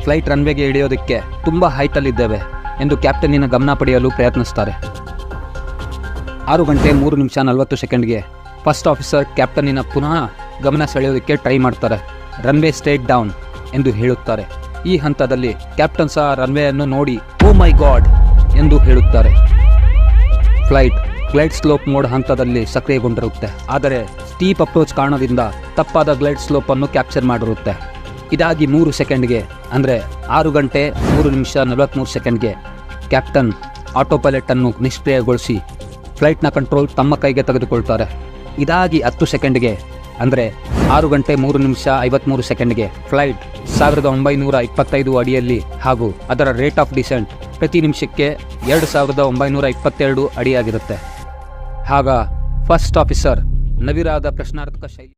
Flight ರನ್ವೇಗೆ ಇಳಿಯೋದಕ್ಕೆ ತುಂಬ ಹೈಟಲ್ಲಿದ್ದೇವೆ ಎಂದು ಕ್ಯಾಪ್ಟನ್ನಿನ ಗಮನ ಪಡೆಯಲು ಪ್ರಯತ್ನಿಸ್ತಾರೆ. 6:03:40 ಫಸ್ಟ್ ಆಫೀಸರ್ ಕ್ಯಾಪ್ಟನ್ನಿನ ಪುನಃ ಗಮನ ಸೆಳೆಯೋದಕ್ಕೆ ಟ್ರೈ ಮಾಡ್ತಾರೆ. ರನ್ವೇ ಸ್ಟ್ರೇಟ್ ಡೌನ್ ಎಂದು ಹೇಳುತ್ತಾರೆ. ಈ ಹಂತದಲ್ಲಿ ಕ್ಯಾಪ್ಟನ್ ಸಹ ರನ್ವೇಯನ್ನು ನೋಡಿ ಓ ಮೈ ಗಾಡ್ ಎಂದು ಹೇಳುತ್ತಾರೆ. ಫ್ಲೈಟ್ ಗ್ಲೈಡ್ ಸ್ಲೋಪ್ ಮೋಡ್ ಹಂತದಲ್ಲಿ ಸಕ್ರಿಯಗೊಂಡಿರುತ್ತೆ. ಆದರೆ ಸ್ಟೀಪ್ ಅಪ್ರೋಚ್ ಕಾರಣದಿಂದ ತಪ್ಪಾದ ಗ್ಲೈಡ್ ಸ್ಲೋಪನ್ನು ಕ್ಯಾಪ್ಚರ್ ಮಾಡಿರುತ್ತೆ. ಇದಾಗಿ 3 ಸೆಕೆಂಡ್ಗೆ ಅಂದರೆ 6:03:43 ಕ್ಯಾಪ್ಟನ್ ಆಟೋ ಪೈಲಟನ್ನು ನಿಷ್ಕ್ರಿಯಗೊಳಿಸಿ ಫ್ಲೈಟ್ನ ಕಂಟ್ರೋಲ್ ತಮ್ಮ ಕೈಗೆ ತೆಗೆದುಕೊಳ್ತಾರೆ. ಇದಾಗಿ 10 ಸೆಕೆಂಡ್ಗೆ ಅಂದರೆ 6:03:53 ಫ್ಲೈಟ್ 1925 ಅಡಿಯಲ್ಲಿ ಹಾಗೂ ಅದರ ರೇಟ್ ಆಫ್ ಡಿಸೆಂಟ್ ಪ್ರತಿ ನಿಮಿಷಕ್ಕೆ 2922 ಅಡಿಯಾಗಿರುತ್ತೆ. ಆಗ ಫಸ್ಟ್ ಆಫೀಸರ್ ನವಿರಾದ ಪ್ರಶ್ನಾರ್ಥಕ ಶೈಲಿ